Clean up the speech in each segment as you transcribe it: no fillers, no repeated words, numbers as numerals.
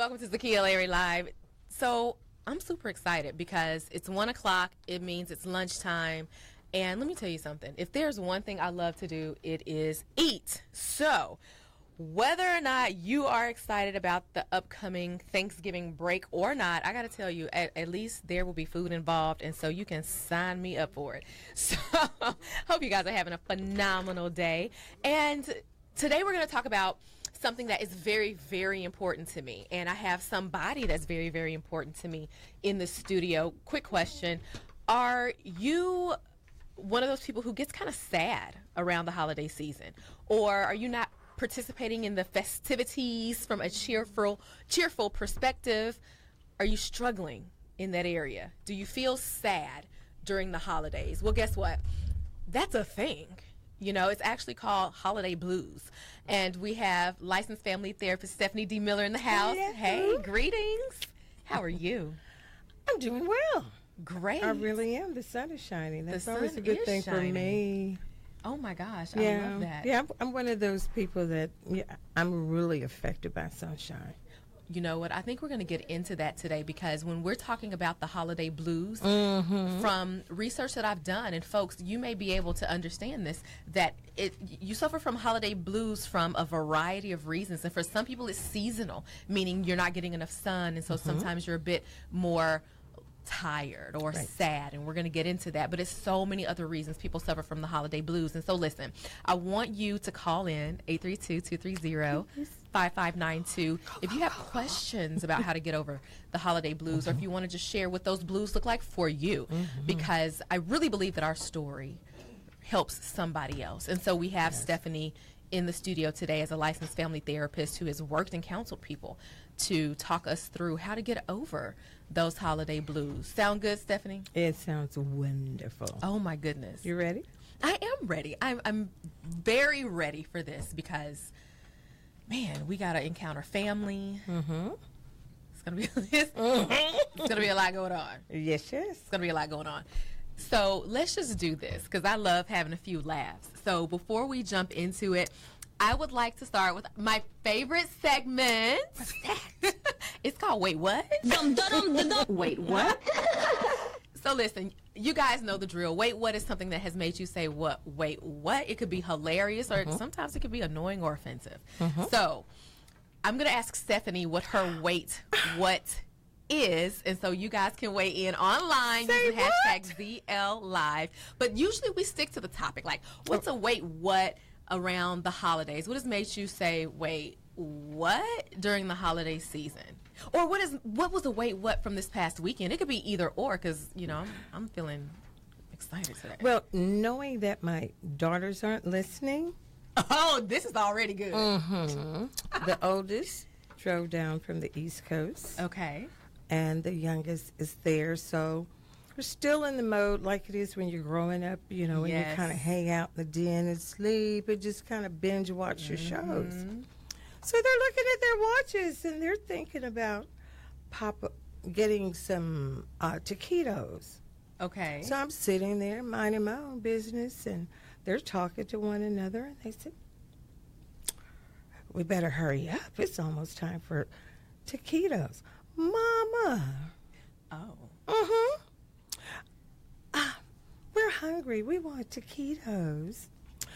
welcome to Zakiya Larry Live. So I'm super excited because it's 1 o'clock. It means it's lunchtime. And let me tell you something. If there's one thing I love to do, it is eat. So whether or not you are excited about the upcoming Thanksgiving break or not, I got to tell you, at least there will be food involved. And so you can sign me up for it. So hope you guys are having a phenomenal day. And today we're going to talk about something that is very, very important to me. And I have somebody that's very, very important to me in the studio. Quick question. Are you one of those people who gets kind of sad around the holiday season? Or are you not participating in the festivities from a cheerful perspective? Are you struggling in that area? Do you feel sad during the holidays? Well, guess what? That's a thing. You know, it's actually called holiday blues. And we have licensed family therapist Stephanie D. Miller in the house. Hello. Hey, greetings. How are you? I'm doing well. Great. I really am. The sun is shining. That's The always sun a good is thing shining. for me. Oh my gosh, I love that. Yeah, I'm one of those people that I'm really affected by sunshine. You know what? I think we're going to get into that today because when we're talking about the holiday blues, from research that I've done, and folks, you may be able to understand this, that you suffer from holiday blues from a variety of reasons. And for some people, it's seasonal, meaning you're not getting enough sun. And so sometimes you're a bit more tired or sad, and we're going to get into that, but it's so many other reasons people suffer from the holiday blues. And so listen, I want you to call in 832-230-5592 if you have questions about how to get over the holiday blues, or if you want to just share what those blues look like for you, because I really believe that our story helps somebody else. And so we have Stephanie in the studio today as a licensed family therapist who has worked and counseled people to talk us through how to get over those holiday blues. Sound good, Stephanie? It sounds wonderful. Oh my goodness. You ready? I am ready. I'm very ready for this because, man, we got to encounter family. It's gonna be it's gonna be a lot going on. Yes. It's gonna be a lot going on. So let's just do this because I love having a few laughs. So before we jump into it, I would like to start with my favorite segment. What's that? It's called Wait What? Wait, what? So listen, you guys know the drill. Wait What is something that has made you say what? Wait, what? It could be hilarious or sometimes it could be annoying or offensive. So I'm going to ask Stephanie what her Wait What is, and so you guys can weigh in online using hashtag ZLLive. But usually we stick to the topic, like what's a wait what around the holidays? What has made you say wait what during the holiday season? Or what was a wait what from this past weekend? It could be either or, because you know I'm feeling excited today. Well, knowing that my daughters aren't listening. Oh, this is already good. The oldest drove down from the East Coast. Okay. And the youngest is there, so we're still in the mode like it is when you're growing up, you know, when you kind of hang out in the den and sleep and just kind of binge watch your shows. So they're looking at their watches and they're thinking about getting some taquitos. Okay. So I'm sitting there minding my own business, and they're talking to one another, and they said, we better hurry up. It's almost time for taquitos. Mama. Oh. We're hungry. We want taquitos.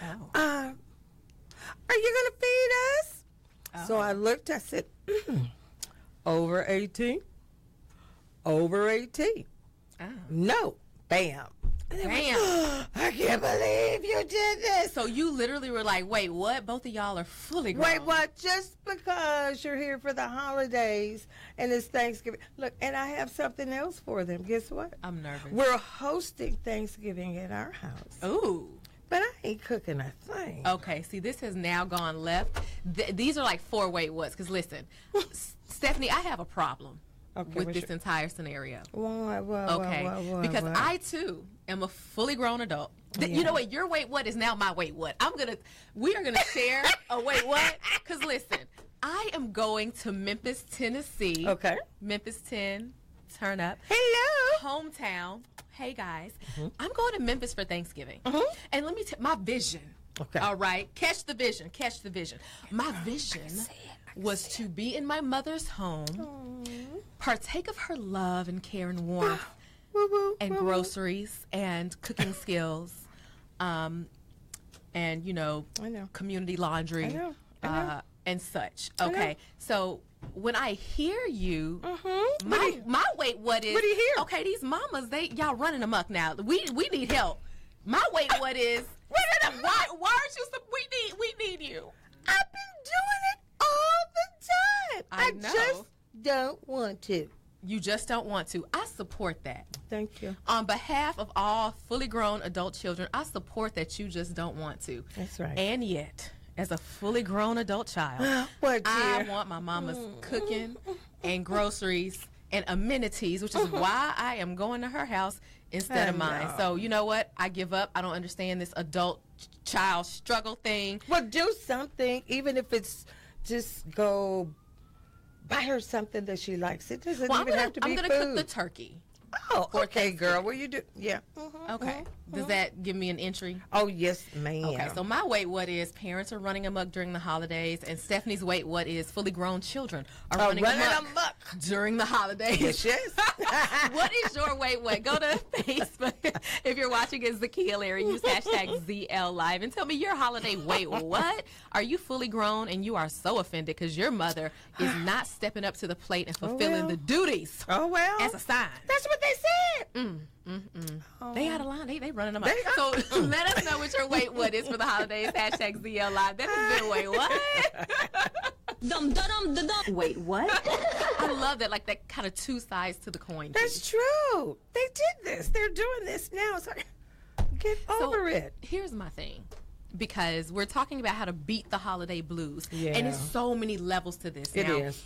Oh. Are you going to feed us? Oh. So I looked, I said, over 18? Over 18. Oh. No. Bam. Bam. I can't believe you did this. So you literally were like, wait, what? Both of y'all are fully grown. Wait, what? Just because you're here for the holidays and it's Thanksgiving. Look, and I have something else for them. Guess what? I'm nervous. We're hosting Thanksgiving at our house. Ooh. But I ain't cooking a thing. Okay, see, this has now gone left. These are like 4 wait whats. Because listen, Stephanie, I have a problem with this entire scenario. Whoa, because I too am a fully grown adult. You know what? Your wait what is now my wait what. We are gonna share a wait what. Because listen, I am going to Memphis, Tennessee. Okay. Memphis 10, turn up. Hello. Hometown. Hey guys, I'm going to Memphis for Thanksgiving. And let me tell my vision. Okay. All right. Catch the vision. Catch the vision. My vision was to be in my mother's home, partake of her love and care and warmth, and groceries and cooking skills, and I know. community laundry, I know. and such. Okay, so when I hear you, my wait, what is? What do you hear? Okay, these mamas, y'all running amok now. We need help. My wait, what is? Why aren't you? We need you. I've been doing it all the time. I know. Just don't want to. You just don't want to. I support that. Thank you. On behalf of all fully grown adult children, I support that you just don't want to. That's right. And yet, as a fully grown adult child, What, I dear? want my mama's cooking and groceries and amenities, which is why I am going to her house instead of mine. know. So you know what? I give up. I don't understand this adult child struggle thing. Well, do something, even if it's just go buy her something that she likes. It doesn't Well, even have to be I'm gonna food. cook the turkey. Oh, for okay, Thanksgiving. girl. What you do? Yeah. Okay. Does that give me an entry? Oh, yes, ma'am. Okay, so my wait what is parents are running amok during the holidays, and Stephanie's wait what is fully grown children are running amok during the holidays. Yes. What is your wait what? Go to Facebook if you're watching it, Zakiya Larry. Use hashtag ZL Live and tell me your holiday wait what. Are you fully grown and you are so offended because your mother is not stepping up to the plate and fulfilling the duties Oh, well. as a sign? That's what they said. They out of line. They running amok. So let us know what your wait what is for the holidays. Hashtag ZL Live. That has been wait what? Wait, what? I love that. Like that kind of two sides to the coin. That's true. They did this. They're doing this now. So get over it. Here's my thing. Because we're talking about how to beat the holiday blues. Yeah. And there's so many levels to this. It now, is.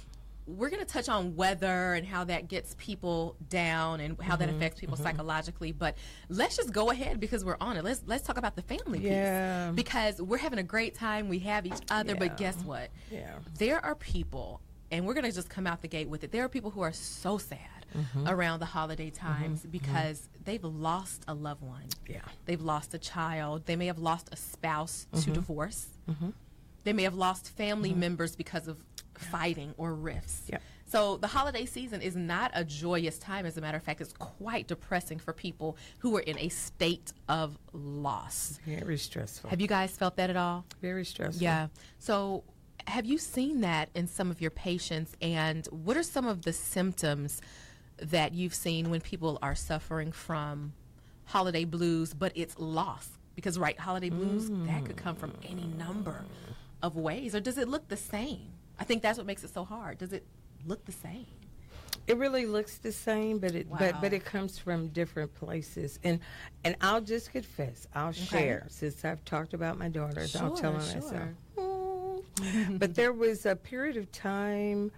We're going to touch on weather and how that gets people down and how that affects people psychologically. But let's just go ahead because we're on it. Let's talk about the family Yeah. piece. Because we're having a great time. We have each other. But guess what? Yeah. There are people, and we're going to just come out the gate with it. There are people who are so sad around the holiday times because they've lost a loved one. Yeah. They've lost a child. They may have lost a spouse to divorce. They may have lost family members because of fighting or rifts. Yep. So the holiday season is not a joyous time. As a matter of fact, it's quite depressing for people who are in a state of loss. Very stressful. Have you guys felt that at all? Very stressful. Yeah. So have you seen that in some of your patients, and what are some of the symptoms that you've seen when people are suffering from holiday blues, but it's loss? Because, right, holiday blues, that could come from any number of ways. Or does it look the same? I think that's what makes it so hard. Does it look the same? It really looks the same, but it but it comes from different places. And I'll just confess, I'll share, since I've talked about my daughters, I'll tell them myself. But there was a period of time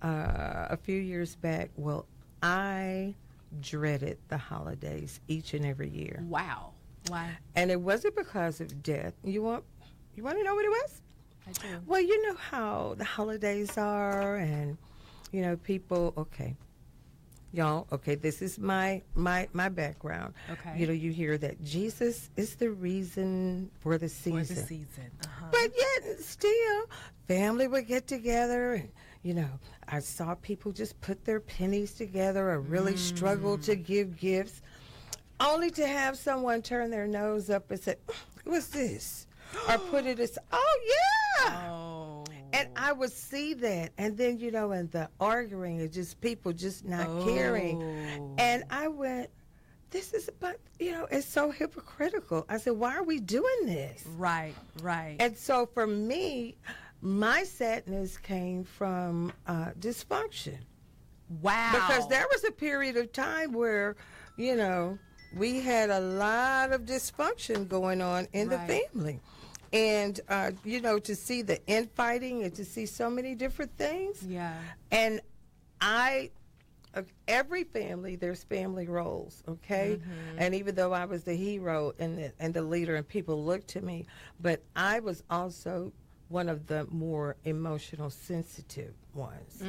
a few years back, well, I dreaded the holidays each and every year. Wow. Why? And it wasn't because of death. You want to know what it was? I do. Well, you know how the holidays are, and you know people. Okay, y'all. Okay, this is my background. Okay. You know, you hear that Jesus is the reason for the season. For the season. But yet, still, family would get together, and you know, I saw people just put their pennies together or really struggle to give gifts, only to have someone turn their nose up and say, "What's this?" or put it as, "Oh yeah." Oh. And I would see that, and then you know, and the arguing, and just people just not caring, and I went, "This is about, you know, it's so hypocritical." I said, "Why are we doing this?" Right. Right. And so for me, my sadness came from dysfunction. Wow. Because there was a period of time where, you know, we had a lot of dysfunction going on in the family. And, you know, to see the infighting and to see so many different things. Yeah. And every family, there's family roles, okay? And even though I was the hero and the leader and people looked to me, but I was also one of the more emotional sensitive ones.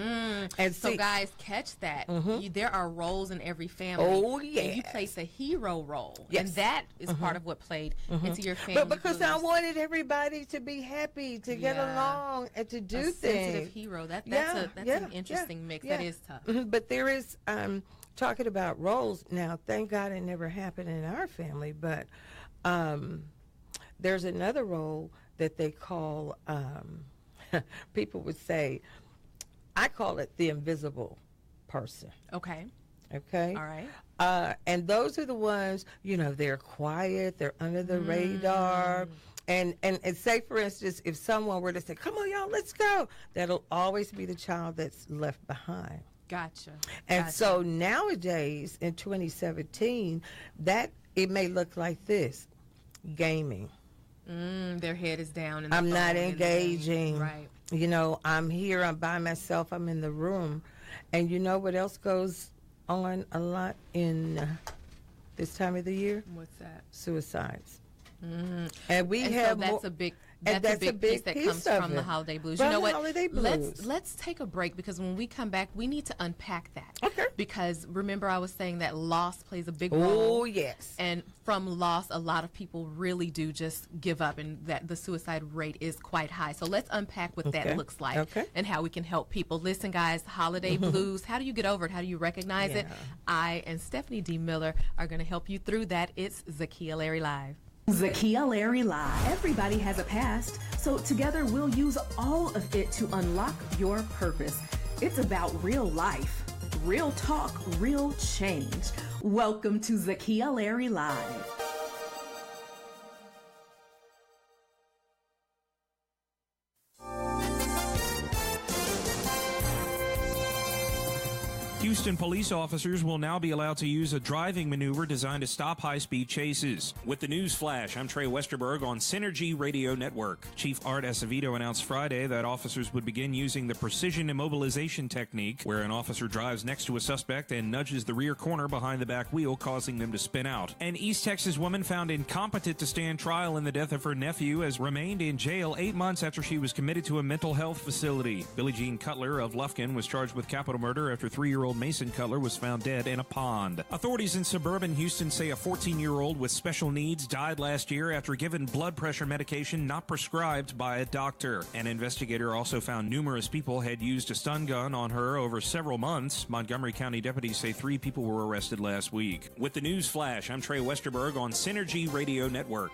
And so guys, catch that. There are roles in every family. Oh, yeah. And you place a hero role. Yes. And that is part of what played into your family. But because I wanted everybody to be happy, to get along, and to do a things. Sensitive hero. That's an interesting mix. That is tough. But there is, talking about roles, now, thank God it never happened in our family, but there's another role that they call, people would say, I call it the invisible person. Okay. Okay. All right. And those are the ones, they're quiet, they're under the radar. And say, for instance, if someone were to say, come on, y'all, let's go, that'll always be the child that's left behind. Gotcha. And so nowadays, in 2017, that it may look like this: gaming. Their head is down. I'm not engaging. Right. I'm here. I'm by myself. I'm in the room. And you know what else goes on a lot in this time of the year? What's that? Suicides. And we have so that's a big. That's a big piece that comes from the holiday blues. From you know the what? Holiday blues. Let's take a break, because when we come back, we need to unpack that. Okay. Because remember, I was saying that loss plays a big role. Oh, yes. And from loss, a lot of people really do just give up, and that the suicide rate is quite high. So let's unpack what that looks like and how we can help people. Listen, guys, holiday blues. How do you get over it? How do you recognize it? I and Stephanie D. Miller are going to help you through that. It's Zakiya Larry Live. Zakiya Larry Live. Everybody has a past, so together we'll use all of it to unlock your purpose. It's about real life, real talk, real change. Welcome to Zakiya Larry Live. Houston police officers will now be allowed to use a driving maneuver designed to stop high-speed chases. With the news flash, I'm Trey Westerberg on Synergy Radio Network. Chief Art Acevedo announced Friday that officers would begin using the precision immobilization technique, where an officer drives next to a suspect and nudges the rear corner behind the back wheel, causing them to spin out. An East Texas woman found incompetent to stand trial in the death of her nephew has remained in jail 8 months after she was committed to a mental health facility. Billie Jean Cutler of Lufkin was charged with capital murder after 3-year-old Mason Cutler was found dead in a pond. Authorities in suburban Houston say a 14-year-old with special needs died last year after given blood pressure medication not prescribed by a doctor. An investigator also found numerous people had used a stun gun on her over several months. Montgomery County deputies say 3 people were arrested last week. With the news flash, I'm Trey Westerberg on Synergy Radio Network.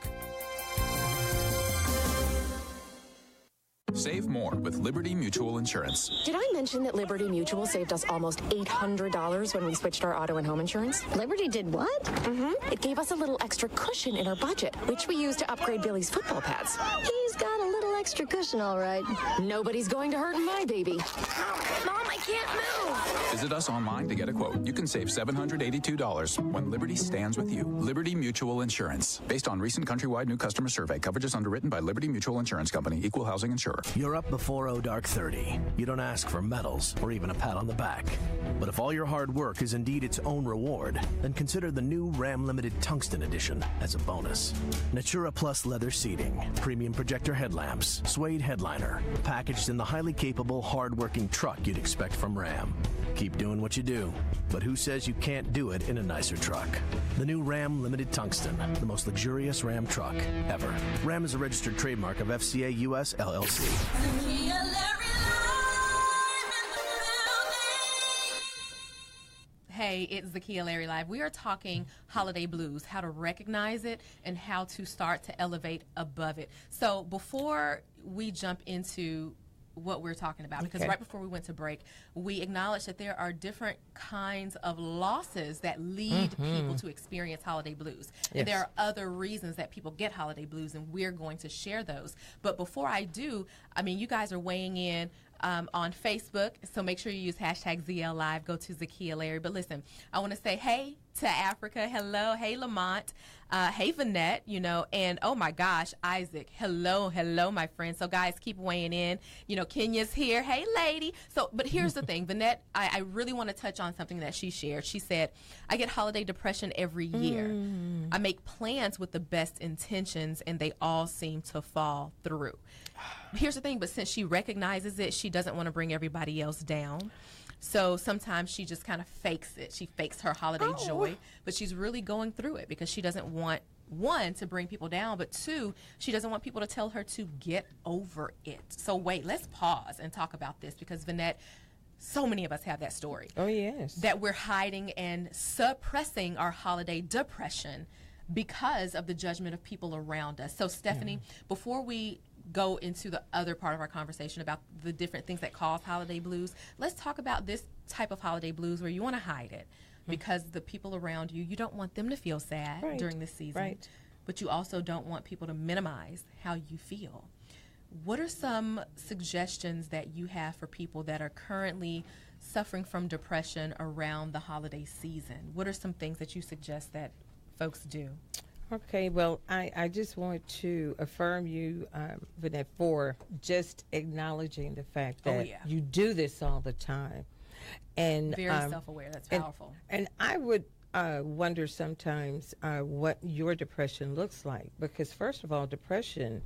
Save more with Liberty Mutual Insurance. Did I mention that Liberty Mutual saved us almost $800 when we switched our auto and home insurance? Liberty did what? It gave us a little extra cushion in our budget, which we used to upgrade Billy's football pads. He's got a little extra cushion, all right. Nobody's going to hurt my baby. Mom, I can't move. Visit us online to get a quote. You can save $782 when Liberty stands with you. Liberty Mutual Insurance. Based on recent countrywide new customer survey. Coverage is underwritten by Liberty Mutual Insurance Company. Equal housing insurer. You're up before dark 30. You don't ask for medals or even a pat on the back. But if all your hard work is indeed its own reward, then consider the new Ram Limited Tungsten Edition as a bonus. Natura Plus leather seating, premium projector headlamps, suede headliner, packaged in the highly capable, hard-working truck you'd expect from Ram. Keep doing what you do, but who says you can't do it in a nicer truck? The new Ram Limited Tungsten, the most luxurious Ram truck ever. Ram is a registered trademark of FCA US LLC. Hey, it's Zakiya Larry Live. We are talking holiday blues, how to recognize it and how to start to elevate above it. So before we jump into what we're talking about, because right before we went to break, we acknowledged that there are different kinds of losses that lead people to experience holiday blues. And there are other reasons that people get holiday blues, and we're going to share those. But before I do, I mean, you guys are weighing in on Facebook, so make sure you use hashtag ZL Live. Go to Zakiya Larry. But listen, I want to say hey to Africa. Hello. Hey, Lamont. Hey, Vanette, and oh my gosh, Isaac. Hello, my friend. So guys, keep weighing in. Kenya's here. Hey, lady. So, but here's the thing, Vanette, I really want to touch on something that she shared. She said, I get holiday depression every year. I make plans with the best intentions and they all seem to fall through. Here's the thing, but since she recognizes it, she doesn't want to bring everybody else down. So sometimes she just kind of fakes it. She fakes her holiday joy, but she's really going through it because she doesn't want, one, to bring people down, but two, she doesn't want people to tell her to get over it. So wait, let's pause and talk about this because Vanette, so many of us have that story. Oh, yes. That we're hiding and suppressing our holiday depression because of the judgment of people around us. So Stephanie, before we go into the other part of our conversation about the different things that cause holiday blues, let's talk about this type of holiday blues where you want to hide it because the people around you, you don't want them to feel sad during this season, but you also don't want people to minimize how you feel. What are some suggestions that you have for people that are currently suffering from depression around the holiday season? What are some things that you suggest that folks do? Okay, well, I just want to affirm you, Vanette, for just acknowledging the fact that you do this all the time. And very self-aware. That's powerful. And I would wonder sometimes what your depression looks like. Because, first of all, depression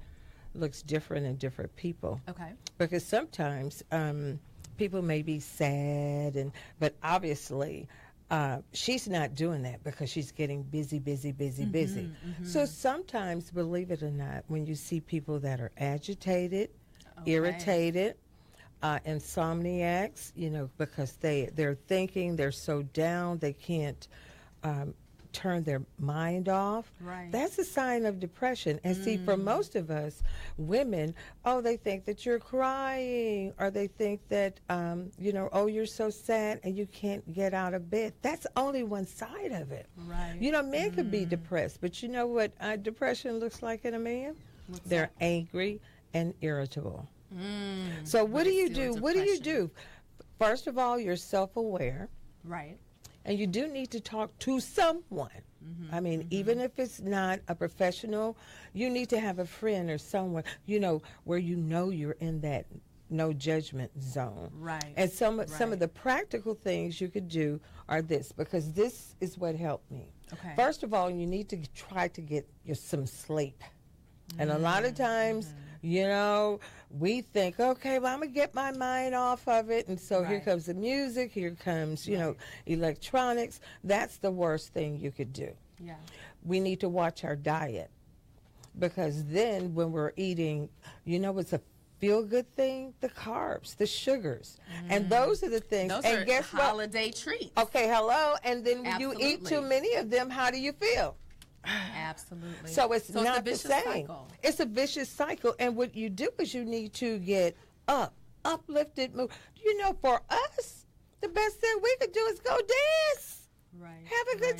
looks different in different people. Okay. Because sometimes people may be sad, but obviously she's not doing that because she's getting busy. So sometimes, believe it or not, when you see people that are agitated, irritated, insomniacs, because they're thinking, they're so down, they can't turn their mind off. Right. That's a sign of depression. And see, for most of us women, they think that you're crying, or they think that, you're so sad and you can't get out of bed. That's only one side of it. Right. Men could be depressed, but you know what depression looks like in a man? They're angry and irritable. So what do you do? What do you do? First of all, you're self-aware. Right. And you do need to talk to someone. I mean, even if it's not a professional, you need to have a friend or someone, where you're in that no judgment zone. Right. And some of the practical things you could do are this, because this is what helped me. Okay. First of all, you need to try to get some sleep. And a lot of times, we think, okay, well, I'm going to get my mind off of it. And so here comes the music, here comes, electronics. That's the worst thing you could do. Yeah. We need to watch our diet, because then when we're eating, it's a feel-good thing, the carbs, the sugars. And those are the things. Those and are guess holiday what? treats. Okay, hello. And then when you eat too many of them, how do you feel? Absolutely. So it's not the same. Cycle. It's a vicious cycle. And what you do is you need to get uplifted, move. For us, the best thing we could do is go dance. Right. Have a good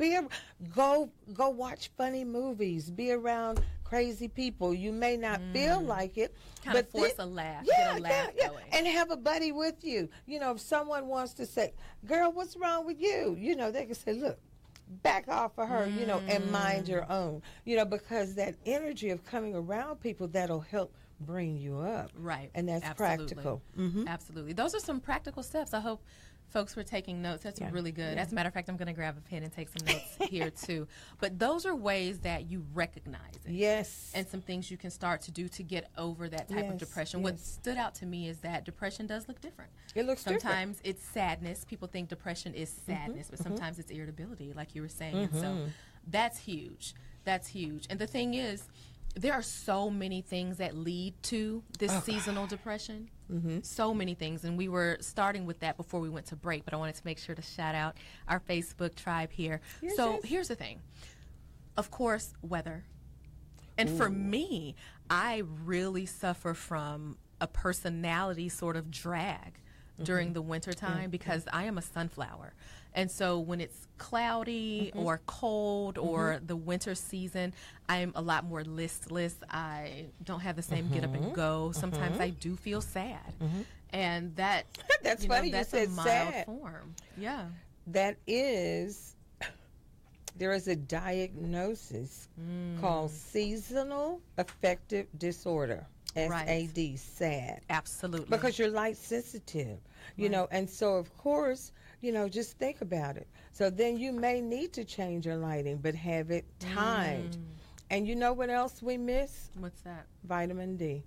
time. Go watch funny movies. Be around crazy people. You may not feel like it, but force a laugh. Yeah, get a laugh going. And have a buddy with you. If someone wants to say, "Girl, what's wrong with you?" They can say, "Look, back off of her," and mind your own. Because that energy of coming around people, that'll help bring you up. Right. And that's practical. Absolutely. Those are some practical steps. I hope folks were taking notes. That's really good. As a matter of fact, I'm going to grab a pen and take some notes here too. But those are ways that you recognize it. Yes. And some things you can start to do to get over that type of depression. What stood out to me is that depression does look different. It looks sometimes it's sadness. People think depression is sadness, but sometimes it's irritability, like you were saying. And so that's huge. That's huge. And the thing is, there are so many things that lead to this seasonal depression. So many things. And we were starting with that before we went to break, but I wanted to make sure to shout out our Facebook tribe here. Here's the thing. Of course, weather. And for me, I really suffer from a personality sort of drag during the winter time because I am a sunflower. And so when it's cloudy or cold or the winter season, I'm a lot more listless. I don't have the same get up and go. Sometimes I do feel sad. And that's funny that's you said a mild sad. form. Yeah. That is, there is a diagnosis called seasonal affective disorder. SAD, SAD. Absolutely. Because you're light sensitive, you know, and so of course, you know, just think about it. So then you may need to change your lighting, but have it timed. And you know what else we miss? What's that? Vitamin D.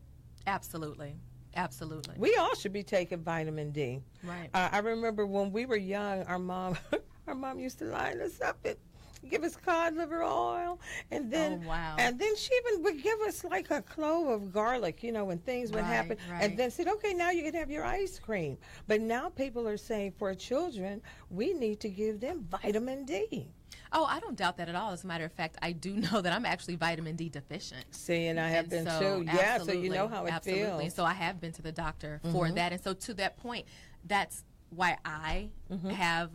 Absolutely. Absolutely. We all should be taking vitamin D. Right. I remember when we were young, our mom used to line us up and give us cod liver oil, and then and then she even would give us like a clove of garlic, you know, when things would happen, and then said, okay, now you can have your ice cream. But now people are saying for children, we need to give them vitamin D. Oh, I don't doubt that at all. As a matter of fact, I do know that I'm actually vitamin D deficient. See, and I have been too. Yeah, so you know how it feels. So I have been to the doctor for that. And so to that point, that's why I have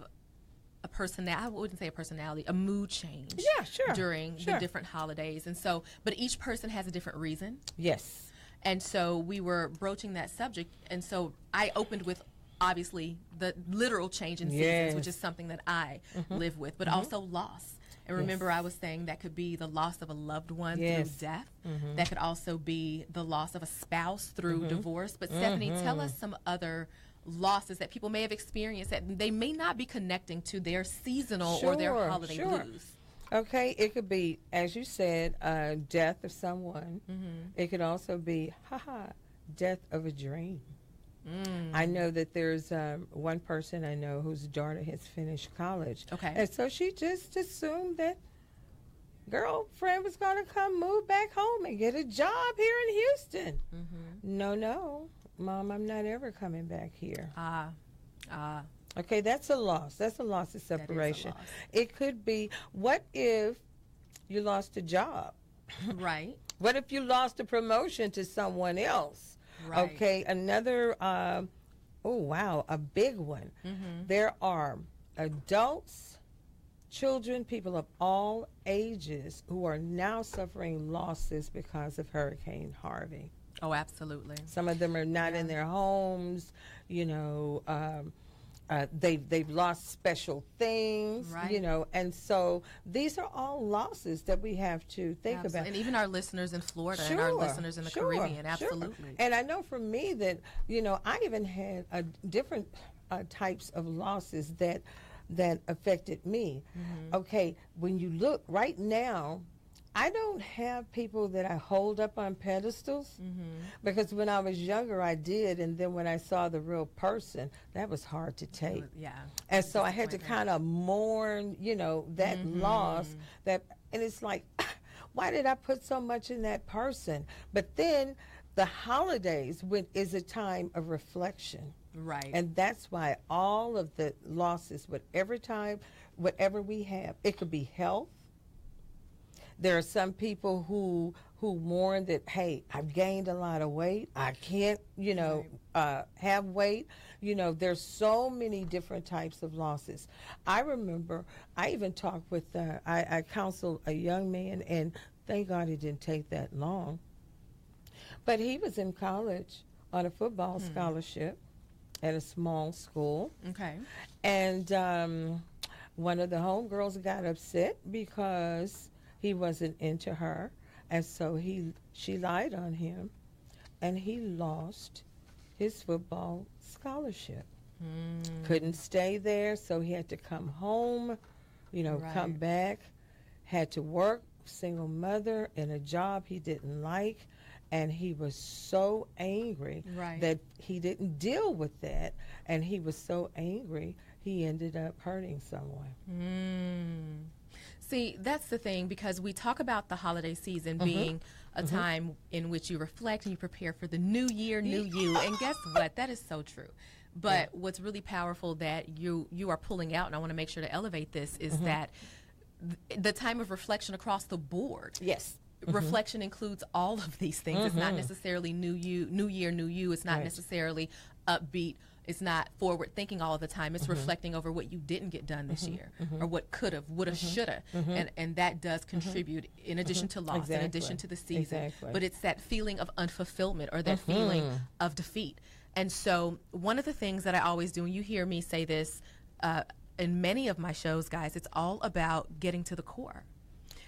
a personality, I wouldn't say a personality, a mood change. Yeah, sure. During the different holidays. And so, but each person has a different reason. Yes. And so we were broaching that subject. And so I opened with obviously the literal change in seasons, which is something that I live with, but also loss. And remember, I was saying that could be the loss of a loved one through death. That could also be the loss of a spouse through divorce. But Stephanie, tell us some other losses that people may have experienced that they may not be connecting to their seasonal or their holiday blues. Okay, it could be, as you said, death of someone. It could also be, death of a dream. I know that there's one person I know whose daughter has finished college. Okay. And so she just assumed that girlfriend was going to come move back home and get a job here in Houston. No, Mom, I'm not ever coming back here. Okay, that's a loss. That's a loss of separation. That is a loss. It could be, what if you lost a job? Right. What if you lost a promotion to someone else? Right. Okay, another, oh wow, a big one. There are adults, children, people of all ages who are now suffering losses because of Hurricane Harvey. Oh, absolutely. Some of them are not in their homes, you know, they've lost special things, you know, and so these are all losses that we have to think about. And even our listeners in Florida and our listeners in the Caribbean, absolutely. And I know for me that, you know, I even had different types of losses that affected me. Okay, when you look right now, I don't have people that I hold up on pedestals because when I was younger I did, and then when I saw the real person, that was hard to take. And so I had to kind of mourn, you know, that loss, and it's like, why did I put so much in that person? But then the holidays is a time of reflection. Right. And that's why all of the losses, whatever we have, it could be health. There are some people who mourn that, hey, I've gained a lot of weight. I can't, you know, have weight. You know, there's so many different types of losses. I remember I even talked with, I counseled a young man, and thank God it didn't take that long. But he was in college on a football scholarship at a small school. Okay. And one of the homegirls got upset because he wasn't into her, and so she lied on him, and he lost his football scholarship. Couldn't stay there, so he had to come home, you know, come back, had to work, single mother, in a job he didn't like, and he was so angry that he didn't deal with that, and he was so angry he ended up hurting someone. See, that's the thing, because we talk about the holiday season being a time in which you reflect and you prepare for the new year, new you. And guess what? That is so true. But what's really powerful that you are pulling out, and I want to make sure to elevate this, is that the time of reflection across the board. Yes. Reflection includes all of these things. It's not necessarily new year, new you. It's not necessarily upbeat. It's not forward thinking all the time. It's reflecting over what you didn't get done this year, or what could have, would have, should have. And that does contribute, in addition to loss, in addition to the season. But it's that feeling of unfulfillment, or that feeling of defeat. And so one of the things that I always do, and you hear me say this in many of my shows, guys, it's all about getting to the core.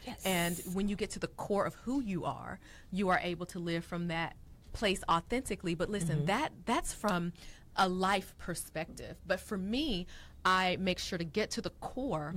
Yes. And when you get to the core of who you are able to live from that place authentically. But listen, that's from a life perspective. But for me, I make sure to get to the core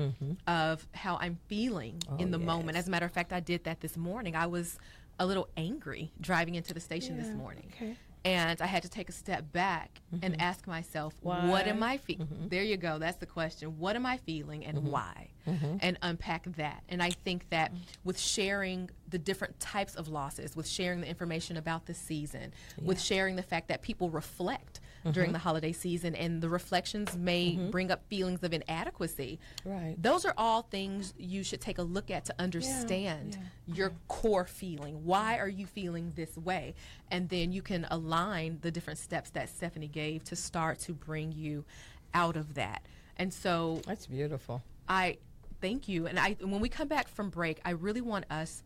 of how I'm feeling in the moment. As a matter of fact, I did that this morning. I was a little angry driving into the station this morning. Okay. And I had to take a step back and ask myself, what am I feeling? There you go. That's the question. What am I feeling and why? And unpack that. And I think that with sharing the different types of losses, with sharing the information about the season, with sharing the fact that people reflect during the holiday season, and the reflections may bring up feelings of inadequacy. Right. Those are all things you should take a look at to understand your core feeling. Why are you feeling this way? And then you can align the different steps that Stephanie gave to start to bring you out of that. And so That's beautiful. I thank you. And when we come back from break, I really want us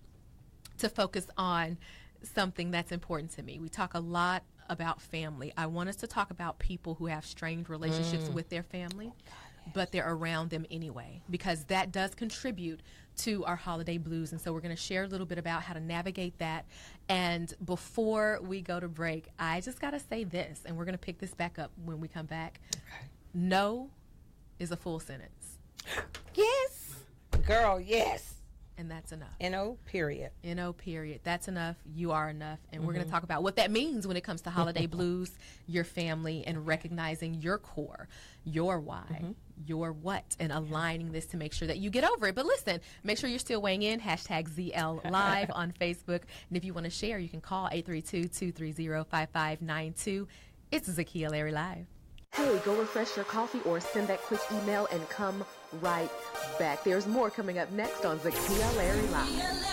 to focus on something that's important to me. We talk a lot about family. I want us to talk about people who have strained relationships with their family, but they're around them anyway, because that does contribute to our holiday blues. And so we're going to share a little bit about how to navigate that. And before we go to break, I just got to say this, and we're going to pick this back up when we come back. Okay. No is a full sentence. Yes. Girl, yes. And that's enough. N-O, period. N-O, period. That's enough. You are enough. And we're going to talk about what that means when it comes to holiday blues, your family, and recognizing your core, your why, your what, and aligning this to make sure that you get over it. But listen, make sure you're still weighing in. #ZL Live on Facebook. And if you want to share, you can call 832-230-5592. It's Zakiya Larry Live. Hey, go refresh your coffee or send that quick email and come right back. There's more coming up next on Zakiya Larry Live.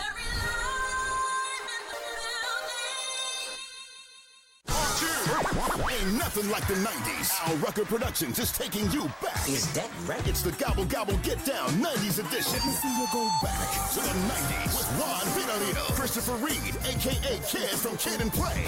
Ain't nothing like the 90s. Our Rucker Productions is taking you back. Is that right? It's the Gobble Gobble Get Down 90s edition. We'll go back to the 90s with Ron Benalito, Christopher Reed, a.k.a. Kid from Kid and Play,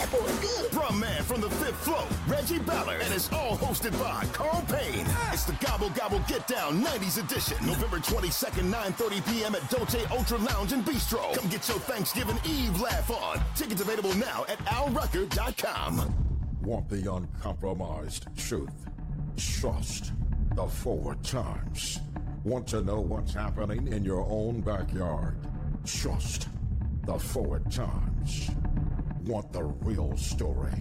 Brum Man from the Fifth Flow, Reggie Ballard, and it's all hosted by Carl Payne. It's the Gobble Gobble Get Down 90s edition, November 22nd, 9:30 p.m. at Dolce Ultra Lounge and Bistro. Come get your Thanksgiving Eve laugh on. Tickets available now at alrucker.com. Want the uncompromised truth? Trust the Forward Times. Want to know what's happening in your own backyard? Trust the Forward Times. Want the real story?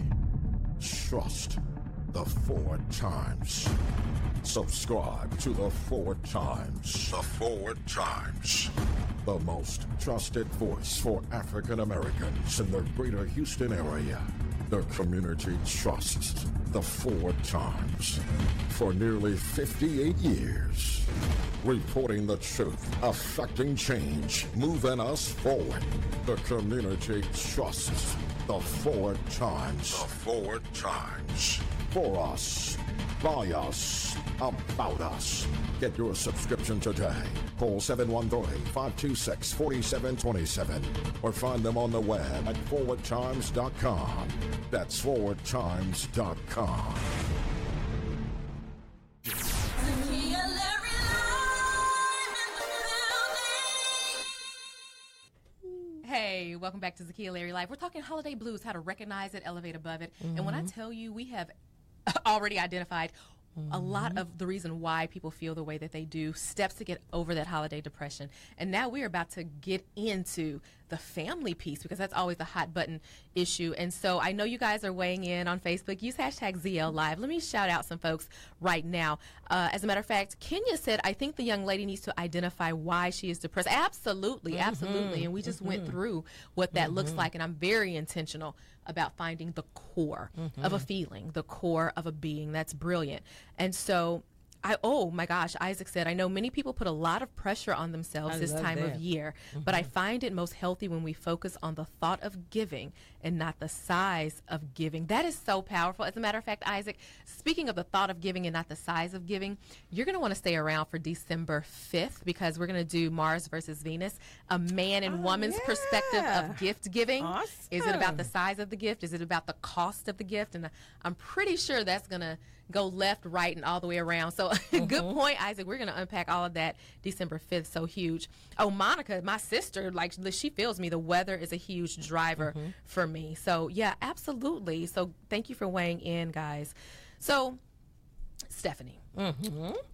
Trust the Forward Times. Subscribe to the Forward Times. The Forward Times. The most trusted voice for African Americans in the greater Houston area. The community trusts the Forward Times for nearly 58 years. Reporting the truth, affecting change, moving us forward. The community trusts the Forward Times. The Forward Times. For us, by us, about us. Get your subscription today. Call 713-526-4727 or find them on the web at forwardtimes.com. That's forwardtimes.com. Hey, welcome back to Zakiya Larry Live. We're talking holiday blues, how to recognize it, elevate above it. And when I tell you, we have already identified a lot of the reason why people feel the way that they do, steps to get over that holiday depression. And now we're about to get into the family piece, because that's always a hot button issue. And so I know you guys are weighing in on Facebook. Use #ZL Live. Let me shout out some folks right now. As a matter of fact, Kenya said, I think the young lady needs to identify why she is depressed. Absolutely, absolutely. And we just went through what that looks like. And I'm very intentional about finding the core of a feeling, the core of a being. That's brilliant. And so oh my gosh, Isaac said, I know many people put a lot of pressure on themselves this time of year, but I find it most healthy when we focus on the thought of giving and not the size of giving. That is so powerful. As a matter of fact, Isaac, speaking of the thought of giving and not the size of giving, you're going to want to stay around for December 5th, because we're going to do Mars versus Venus, a man and woman's perspective of gift giving. Awesome. Is it about the size of the gift? Is it about the cost of the gift? And I'm pretty sure that's going to go left, right, and all the way around. So Good point, Isaac. We're going to unpack all of that December 5th. So huge. Oh, Monica, my sister, like she feels me. The weather is a huge driver for me. So, yeah, absolutely. So thank you for weighing in, guys. So, Stephanie,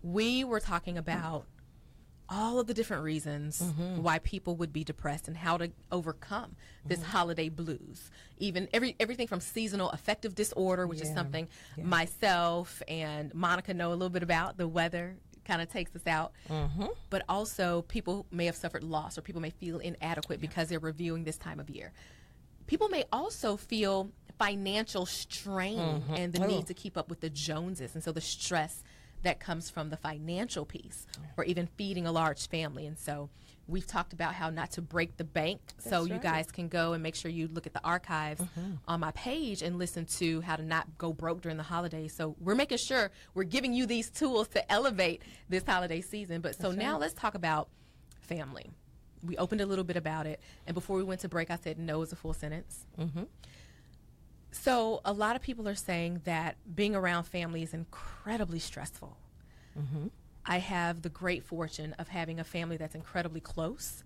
we were talking about all of the different reasons why people would be depressed and how to overcome this holiday blues. Even everything from seasonal affective disorder, which is something myself and Monica know a little bit about. The weather kind of takes us out. But also people may have suffered loss, or people may feel inadequate because they're reviewing this time of year. People may also feel financial strain and the need to keep up with the Joneses, and so the stress that comes from the financial piece, or even feeding a large family. And so we've talked about how not to break the bank. So you guys can go and make sure you look at the archives on my page and listen to how to not go broke during the holidays. So we're making sure we're giving you these tools to elevate this holiday season. But so now let's talk about family. We opened a little bit about it, and before we went to break, I said no is a full sentence. So a lot of people are saying that being around family is incredibly stressful. I have the great fortune of having a family that's incredibly close,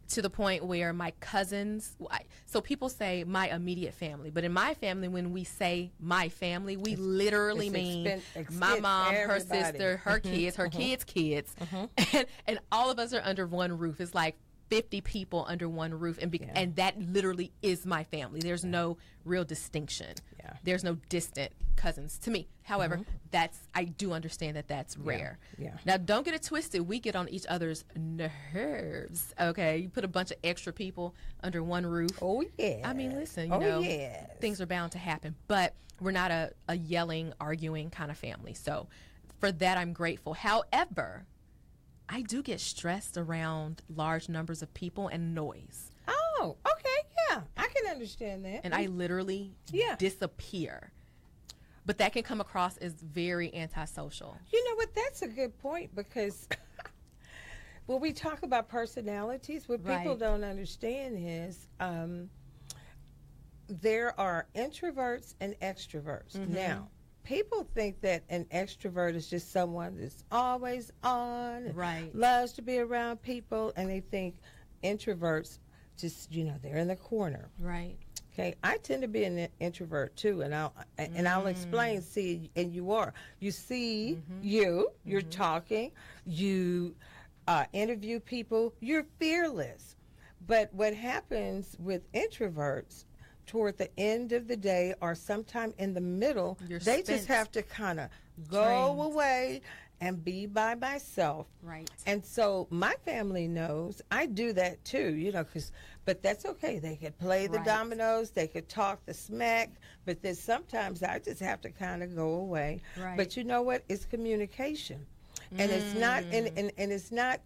to the point where my cousins, so people say my immediate family, but in my family, when we say my family, we literally mean my mom, her sister, her kids, her kids' kids, and all of us are under one roof. It's like 50 people under one roof, and that literally is my family. There's no real distinction. There's no distant cousins to me. However, I do understand that that's rare. Now, don't get it twisted. We get on each other's nerves. Okay, you put a bunch of extra people under one roof. I mean, listen, you know, things are bound to happen, but we're not a yelling, arguing kind of family. So for that, I'm grateful. However, I do get stressed around large numbers of people and noise. Oh, okay, yeah. I can understand that. And I literally disappear. But that can come across as very antisocial. You know what? That's a good point, because when we talk about personalities, what people don't understand is there are introverts and extroverts. Now, people think that an extrovert is just someone that's always on, loves to be around people, and they think introverts just, you know, they're in the corner. Okay, I tend to be an introvert too, and I'll explain. See, and you are. You see, you're talking, you interview people, you're fearless. But what happens with introverts, toward the end of the day or sometime in the middle, they just have to kind of go away and be by myself. And so my family knows I do that too, you know, but that's okay. They could play the dominoes, they could talk the smack, but then sometimes I just have to kind of go away. But you know what? It's communication. And it's not, and it's not,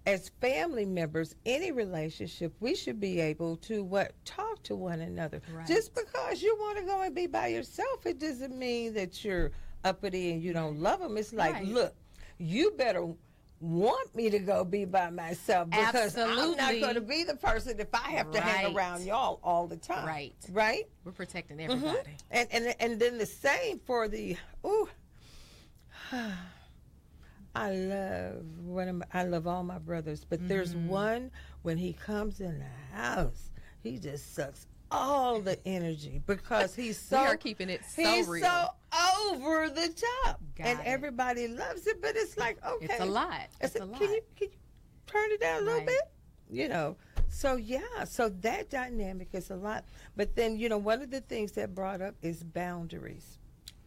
as family members, any relationship, we should be able to talk to one another. Just because you want to go and be by yourself, it doesn't mean that you're uppity and you don't love them. It's like, look, you better want me to go be by myself, because I'm not going to be the person if I have to hang around y'all all the time. Right? We're protecting everybody. And then the same for the I love all my brothers, but there's one, when he comes in the house, he just sucks all the energy, because he's so, we are keeping it so he's real. so over the top, and everybody loves it, but it's like, okay, it's a lot. It's a lot. Can you turn it down a little bit? You know, so so that dynamic is a lot. But then, you know, one of the things that brought up is boundaries.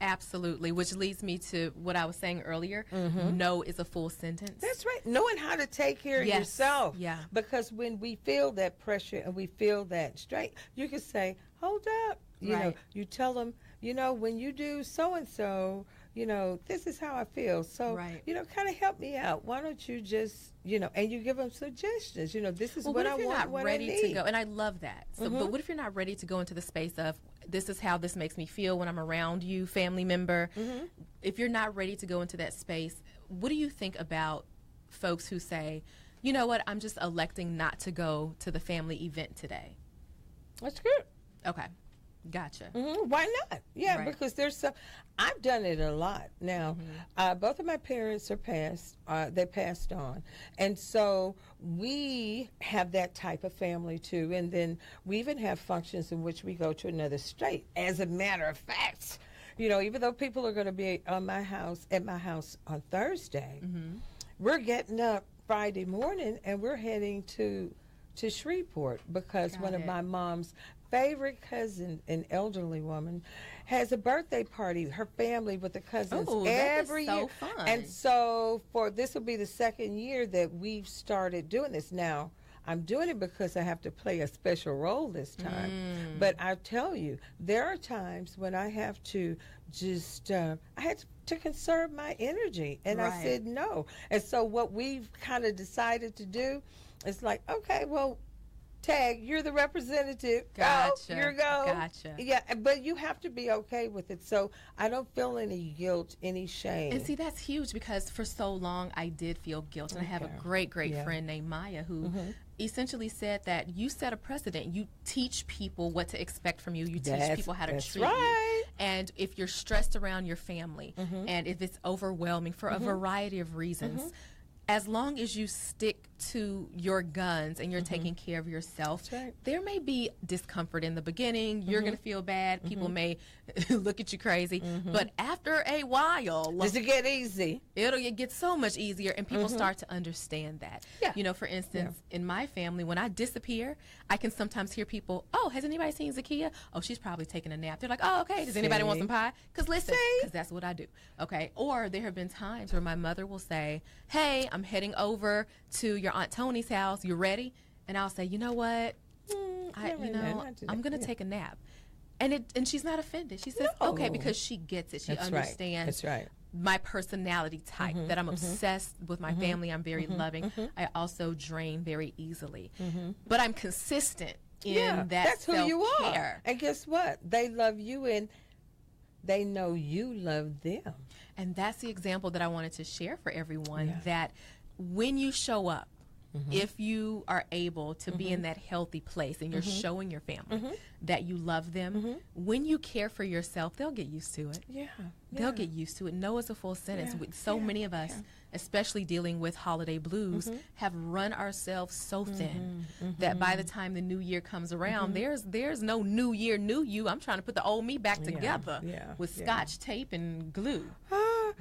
Absolutely, which leads me to what I was saying earlier. No is a full sentence. That's right. Knowing how to take care of yourself. Because when we feel that pressure and we feel that strain, you can say, hold up. You know, you tell them, you know, when you do so-and-so, you know, this is how I feel. So, you know, kind of help me out. Why don't you just, you know, and you give them suggestions. You know, this is what I want, what I need. Ready to go, and I love that. So, but what if you're not ready to go into the space of, this is how this makes me feel when I'm around you, family member? If you're not ready to go into that space, what do you think about folks who say, you know what, I'm just electing not to go to the family event today? That's good. Okay. Gotcha. Why not? Yeah, Right. because there's some. I've done it a lot. Now, both of my parents are passed. They passed on, and so we have that type of family too. And then we even have functions in which we go to another state. As a matter of fact, you know, even though people are going to be at my house on Thursday, we're getting up Friday morning and we're heading to Shreveport because one of my mom's favorite cousin, an elderly woman, has a birthday party. Her family with the cousins every year. So fun. And so this will be the second year that we've started doing this. Now, I'm doing it because I have to play a special role this time. But I tell you, there are times when I have to just, I had to conserve my energy. And I said no. And so what we've kind of decided to do is like, okay, well, Tag, you're the representative. Gotcha. Go, go. Gotcha. Yeah, but you have to be okay with it. So I don't feel any guilt, any shame. And see, that's huge because for so long I did feel guilt. And I have a great friend named Maya who essentially said that you set a precedent. You teach people what to expect from you. You teach people how to treat you. And if you're stressed around your family and if it's overwhelming for a variety of reasons, as long as you stick to your guns and you're taking care of yourself, there may be discomfort in the beginning. You're going to feel bad. People may look at you crazy. But after a while, does it get easy? It gets so much easier, and people start to understand that. You know, for instance, in my family, when I disappear, I can sometimes hear people, oh, has anybody seen Zakiya? Oh, she's probably taking a nap. They're like, oh, okay, does anybody want some pie? Because listen, because that's what I do. Okay. Or there have been times where my mother will say, hey, I'm heading over to your Aunt Tony's house. You ready? And I'll say, you know what? I'm going to take a nap. And she's not offended. She says, okay, because she gets it. She understands my personality type, that I'm obsessed with my family. I'm very loving. I also drain very easily. But I'm consistent in that self-care. That's who you are. And guess what? They love you and they know you love them. And that's the example that I wanted to share for everyone, that when you show up, if you are able to be in that healthy place and you're showing your family that you love them, when you care for yourself, they'll get used to it. They'll get used to it. No is a full sentence. With so many of us, especially dealing with holiday blues, have run ourselves so thin that by the time the new year comes around, there's no new year, new you. I'm trying to put the old me back together with scotch tape and glue.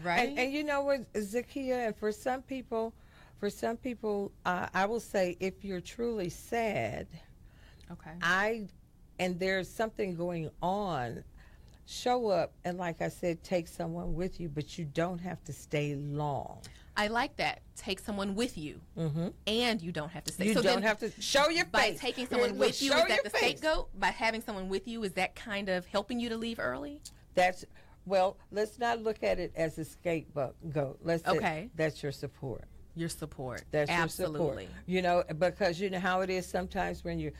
Right? And you know what, Zakiya, and for some people, I will say, if you're truly sad, and there's something going on, show up and, like I said, take someone with you, but you don't have to stay long. I like that. Take someone with you, and you don't have to stay. You don't have to show your by face. By taking someone with you, is that the scapegoat? By having someone with you, is that kind of helping you to leave early? Well, let's not look at it as a scapegoat. Let's say that's your support. Your support. That's absolutely. Your support. You know, because you know how it is sometimes when you,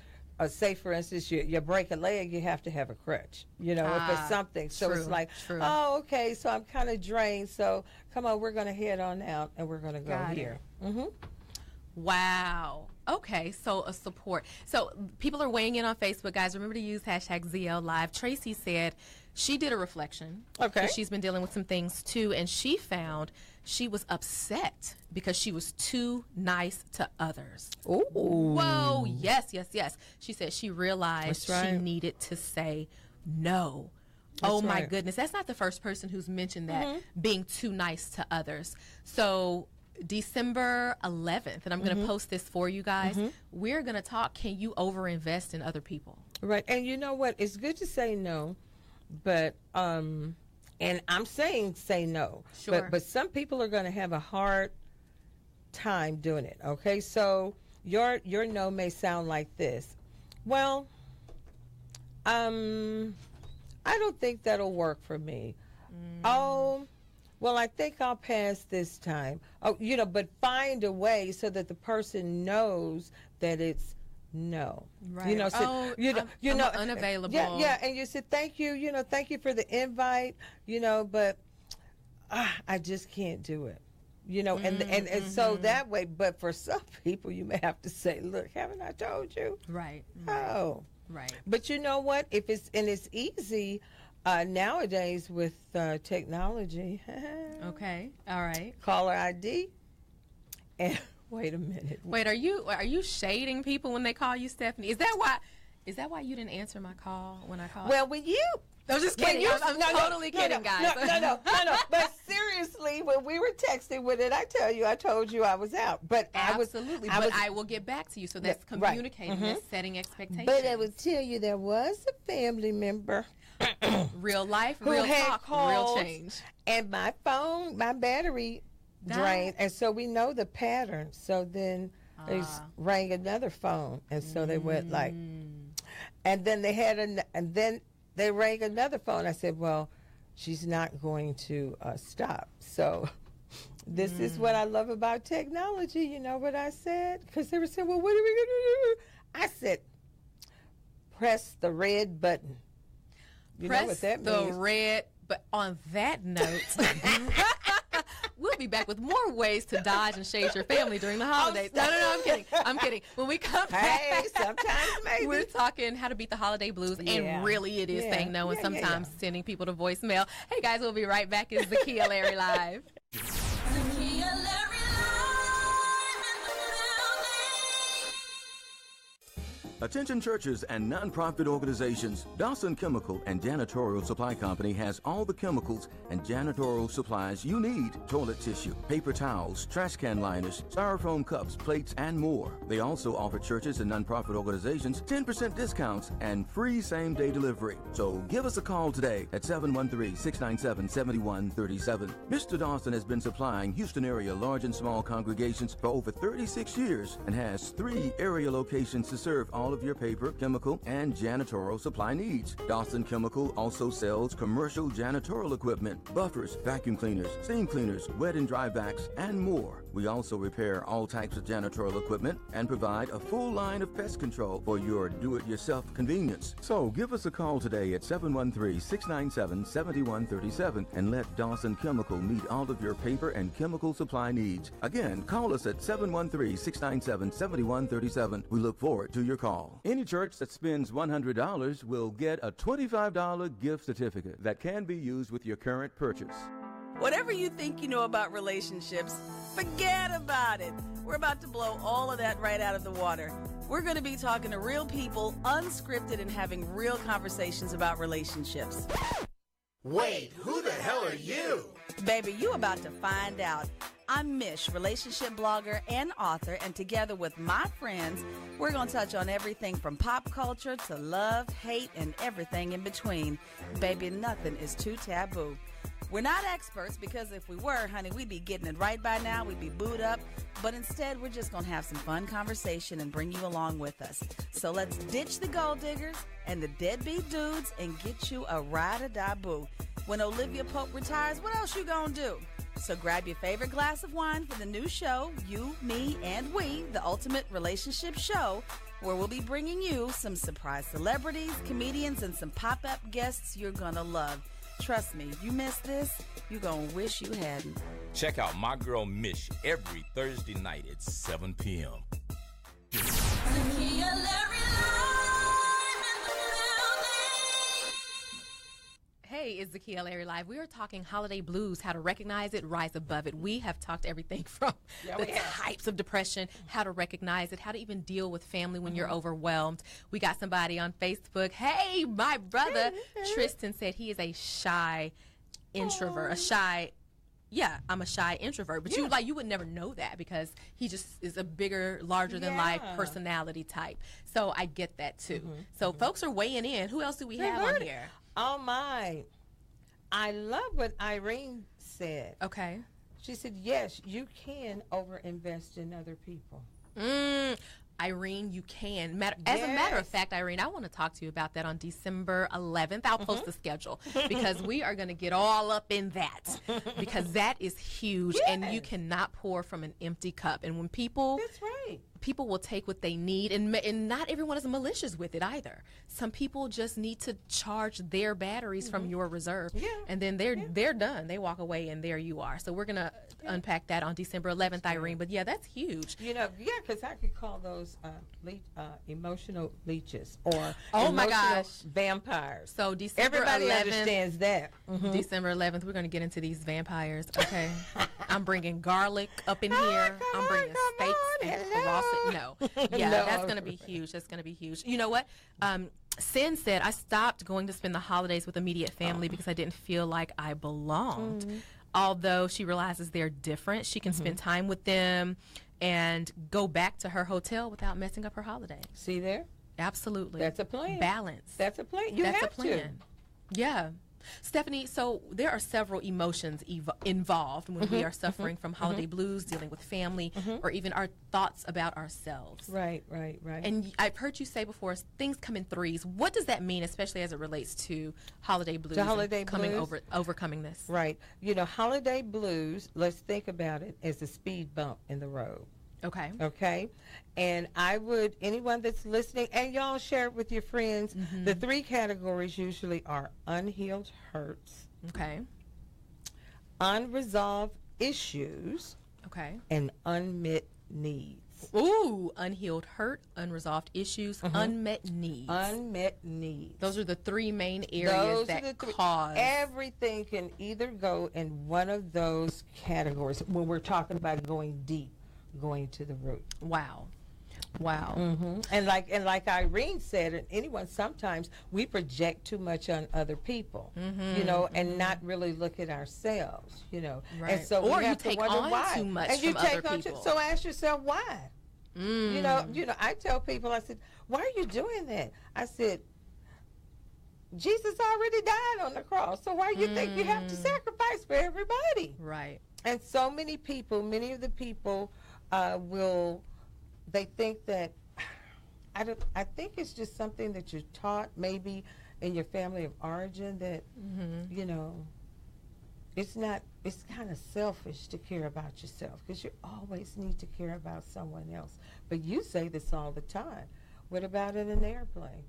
say for instance, you break a leg, you have to have a crutch. You know, if it's something. So it's like, oh, okay, so I'm kind of drained. So come on, we're going to head on out and we're going to go here. Wow. Okay, so a support. So people are weighing in on Facebook, guys. Remember to use #ZL Live. Tracy said she did a reflection. Okay. She's been dealing with some things too, and she found she was upset because she was too nice to others. Ooh. Whoa, yes. She said she realized she needed to say no. My goodness. That's not the first person who's mentioned that, being too nice to others. So December 11th, and I'm going to post this for you guys. We're going to talk, can you overinvest in other people? Right. And you know what? It's good to say no, but and I'm saying say no. Sure. But some people are going to have a hard time doing it. Okay? So your no may sound like this. Well, I don't think that'll work for me. Oh, well, I think I'll pass this time. Oh, you know, but find a way so that the person knows that it's no. Right. You know, so, I'm unavailable. Yeah, and you said thank you. Thank you for the invite. But I just can't do it. And so that way. But for some people, you may have to say, look, haven't I told you? Right. Oh. Right. But you know what? It's easy nowadays with technology. Okay. All right. Caller ID. And wait a minute. Wait, are you shading people when they call you Stephanie? Is that why you didn't answer my call when I called? Well, when you I'm just kidding. I'm totally kidding, guys. No. But seriously, when we were texting, what did I tell you? I told you I was out. But absolutely. I will get back to you. So that's communicating, that's setting expectations. But I would tell you there was a family member. Real life, real talk, real change. And my battery drained. And so we know the pattern. So then they rang another phone. And so they went like, and then they rang another phone. I said, well, she's not going to stop. So this is what I love about technology. You know what I said? Because they were saying, well, what are we going to do? I said, press the red button. You know what that means. But on that note, we'll be back with more ways to dodge and shade your family during the holidays. No, I'm kidding. When we come back, sometimes maybe we're talking how to beat the holiday blues, and really it is saying no and sometimes sending people to voicemail. Hey guys, we'll be right back. It's Zakiya Larry Live. Zakiya Larry Live. Attention churches and nonprofit organizations, Dawson Chemical and Janitorial Supply Company has all the chemicals and janitorial supplies you need. Toilet tissue, paper towels, trash can liners, styrofoam cups, plates, and more. They also offer churches and nonprofit organizations 10% discounts and free same-day delivery. So give us a call today at 713-697-7137. Mr. Dawson has been supplying Houston area large and small congregations for over 36 years and has 3 area locations to serve all of your paper, chemical, and janitorial supply needs. Dawson Chemical also sells commercial janitorial equipment, buffers, vacuum cleaners, steam cleaners, wet and dry vacs, and more. We also repair all types of janitorial equipment and provide a full line of pest control for your do-it-yourself convenience. So give us a call today at 713-697-7137 and let Dawson Chemical meet all of your paper and chemical supply needs. Again, call us at 713-697-7137. We look forward to your call. Any church that spends $100 will get a $25 gift certificate that can be used with your current purchase. Whatever you think you know about relationships, forget about it. We're about to blow all of that right out of the water. We're going to be talking to real people, unscripted, and having real conversations about relationships. Wait, who the hell are you? Baby, you about to find out. I'm Mish, relationship blogger and author, and together with my friends, we're going to touch on everything from pop culture to love, hate, and everything in between. Baby, nothing is too taboo. We're not experts because if we were, honey, we'd be getting it right by now. We'd be booed up. But instead, we're just going to have some fun conversation and bring you along with us. So let's ditch the gold diggers and the deadbeat dudes and get you a ride-or-die boo. When Olivia Pope retires, what else you gonna do? So grab your favorite glass of wine for the new show, You, Me, and We, the ultimate relationship show, where we'll be bringing you some surprise celebrities, comedians, and some pop-up guests you're gonna love. Trust me, you missed this, you're gonna wish you hadn't. Check out my girl Mish every Thursday night at 7 p.m. Zakiya Larry Hey, it's Zakiya Larry Live. We are talking holiday blues, how to recognize it, rise above it. We have talked everything from the types of depression, how to recognize it, how to even deal with family when you're overwhelmed. We got somebody on Facebook. Hey, my brother Tristan said he is a shy introvert, I'm a shy introvert, but you would never know that because he just is a bigger, larger than life personality type. So I get that too. So folks are weighing in. Who else do we have on here? Oh my. I love what Irene said. Okay. She said, yes, you can overinvest in other people. Irene, you can. As a matter of fact, Irene, I want to talk to you about that on December 11th. I'll post the schedule because we are going to get all up in that because that is huge and you cannot pour from an empty cup. And when people people will take what they need, and not everyone is malicious with it either. Some people just need to charge their batteries from your reserve, and then they're done. They walk away, and there you are. So we're gonna unpack that on December 11th, Irene. But yeah, that's huge. You know, because I could call those emotional leeches or my gosh, vampires. So December everybody 11th, understands that. December 11th, we're gonna get into these vampires. Okay, I'm bringing garlic up in here. I'm bringing steaks and carosset. No, that's gonna be huge. That's gonna be huge. You know what? Sin said, I stopped going to spend the holidays with immediate family because I didn't feel like I belonged. Although she realizes they're different, she can spend time with them and go back to her hotel without messing up her holiday. See there? Absolutely. That's a plan. Balance. That's a plan. That's a plan. Yeah. Stephanie, so there are several emotions involved when we are suffering from holiday blues, dealing with family, or even our thoughts about ourselves. Right. And I've heard you say before, things come in threes. What does that mean, especially as it relates to holiday blues? Overcoming this. Right. You know, holiday blues, let's think about it as a speed bump in the road. Okay. And I would, anyone that's listening, and y'all share it with your friends, the three categories usually are unhealed hurts. Okay. Unresolved issues. Okay. And unmet needs. Ooh, unhealed hurt, unresolved issues, unmet needs. Unmet needs. Those are the three main areas that cause. Everything can either go in one of those categories when we're talking about going deep. Going to the root. Wow. And like Irene said, and anyone, sometimes we project too much on other people, you know, and not really look at ourselves, you know. Right. And so or we have you take to wonder on why. too much and from you take other on people. So ask yourself why. You know, I tell people, I said, why are you doing that? I said, Jesus already died on the cross, so why do you think you have to sacrifice for everybody? Right. And so many of the people they think that, I think it's just something that you're taught maybe in your family of origin that, you know, it's kind of selfish to care about yourself because you always need to care about someone else. But you say this all the time. What about in an airplane?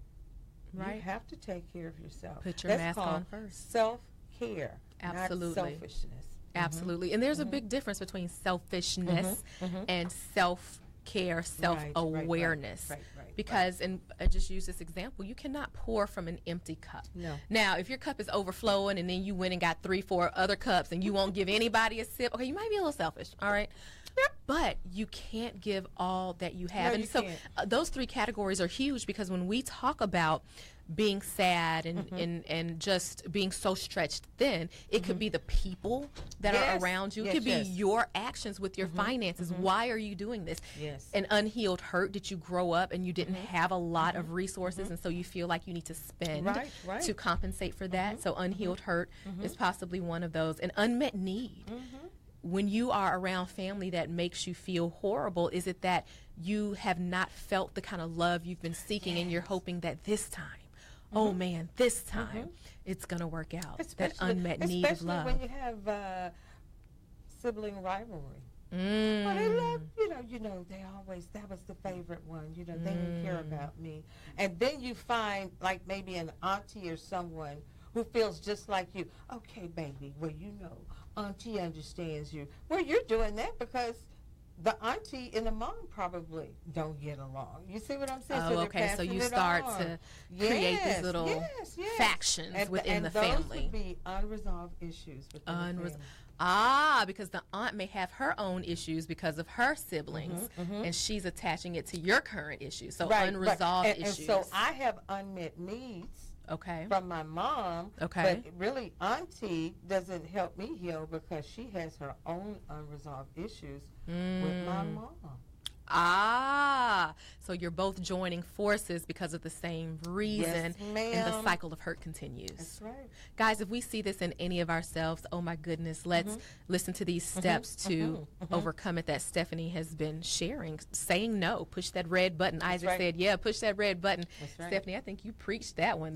Right. You have to take care of yourself. Put your mask on first. Self-care, absolutely. not selfishness. Absolutely. And there's a big difference between selfishness and self-care, self-awareness. Right. Because, and I just use this example, you cannot pour from an empty cup. No. Now, if your cup is overflowing and then you went and got 3-4 other cups and you won't give anybody a sip, okay, you might be a little selfish, all right? But you can't give all that you have. No, and you so can't. Those three categories are huge because when we talk about being sad and just being so stretched thin, it could be the people that are around you. It could be your actions with your finances. Why are you doing this? Yes. An unhealed hurt. Did you grow up and you didn't have a lot of resources and so you feel like you need to spend to compensate for that? So unhealed hurt is possibly one of those. An unmet need. When you are around family that makes you feel horrible, is it that you have not felt the kind of love you've been seeking and you're hoping that this time, oh man, this time it's going to work out? That unmet need of love. Especially when you have sibling rivalry. Well, they love, you know, they always, that was the favorite one, you know, they didn't care about me. And then you find like maybe an auntie or someone who feels just like you. Okay, baby, well, you know, auntie understands you. Well, you're doing that because the auntie and the mom probably don't get along. You see what I'm saying? Oh, okay. So you start to create these little factions within the family. And those would be unresolved issues within the family. Because the aunt may have her own issues because of her siblings, and she's attaching it to your current issues. So unresolved issues. And so I have unmet needs. From my mom. But really, auntie doesn't help me heal because she has her own unresolved issues with my mom. So you're both joining forces because of the same reason, and the cycle of hurt continues. That's right. Guys, if we see this in any of ourselves, oh my goodness, let's listen to these steps to overcome it that Stephanie has been sharing. Saying no, push that red button. That's Isaac said, yeah, push that red button. Stephanie, I think you preached that one.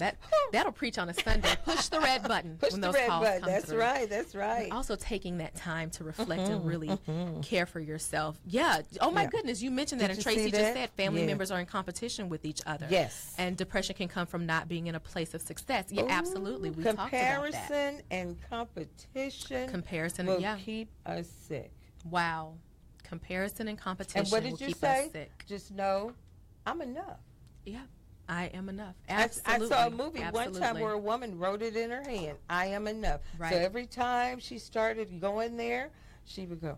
That'll preach on a Sunday. Push the red button when those calls come through. That's right. But also taking that time to reflect and really care for yourself. Yeah. Oh my goodness. because you mentioned that, and Tracy just said family members are in competition with each other. Yes. And depression can come from not being in a place of success. Yeah, absolutely. We talked about that. Comparison and competition will keep us sick. Wow. Comparison and competition and what did will you keep say? us sick. Just know I'm enough. Yeah. I am enough. Absolutely. I saw a movie one time where a woman wrote it in her hand. I am enough. Right. So every time she started going there, she would go,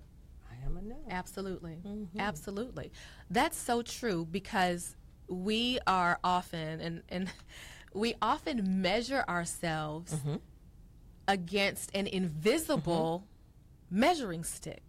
I am enough. Absolutely. Absolutely. That's so true, because we are often, and we often measure ourselves against an invisible measuring stick.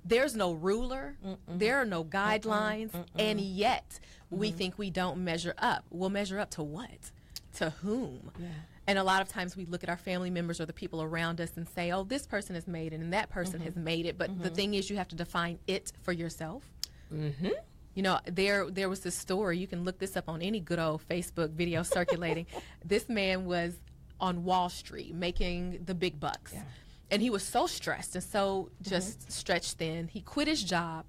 There's no ruler, there are no guidelines, and yet we think we don't measure up. We'll measure up to what? To whom? Yeah. And a lot of times we look at our family members or the people around us and say, oh, this person has made it and that person has made it. But the thing is, you have to define it for yourself. You know, there was this story, you can look this up on any good old Facebook video circulating. This man was on Wall Street making the big bucks. Yeah. And he was so stressed and so just stretched thin. He quit his job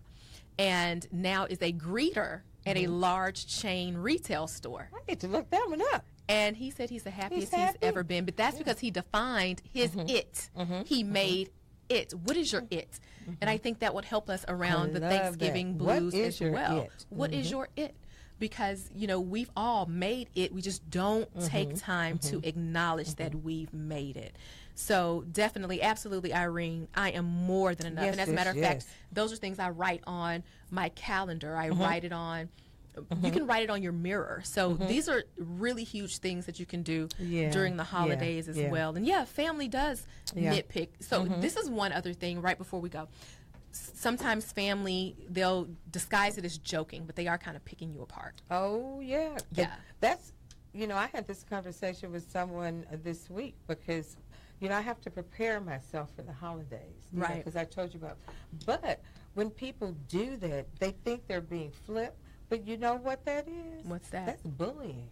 and now is a greeter at a large chain retail store. I need to look that one up. And he said he's the happiest he's ever been. But that's because he defined his it. He made it. What is your it? And I think that would help us around the Thanksgiving blues as well. What is your it? Because, you know, we've all made it. We just don't take time to acknowledge that we've made it. So definitely, absolutely, Irene, I am more than enough. And as a matter of fact, those are things I write on my calendar. I write it on, you can write it on your mirror. So these are really huge things that you can do during the holidays as well. And family does nitpick. So this is one other thing right before we go. Sometimes family, they'll disguise it as joking, but they are kind of picking you apart. Oh, yeah. Yeah. That's, you know, I had this conversation with someone this week because, you know, I have to prepare myself for the holidays. Right. Because I told you about. But when people do that, they think they're being flipped. But you know what that is? What's that? That's bullying.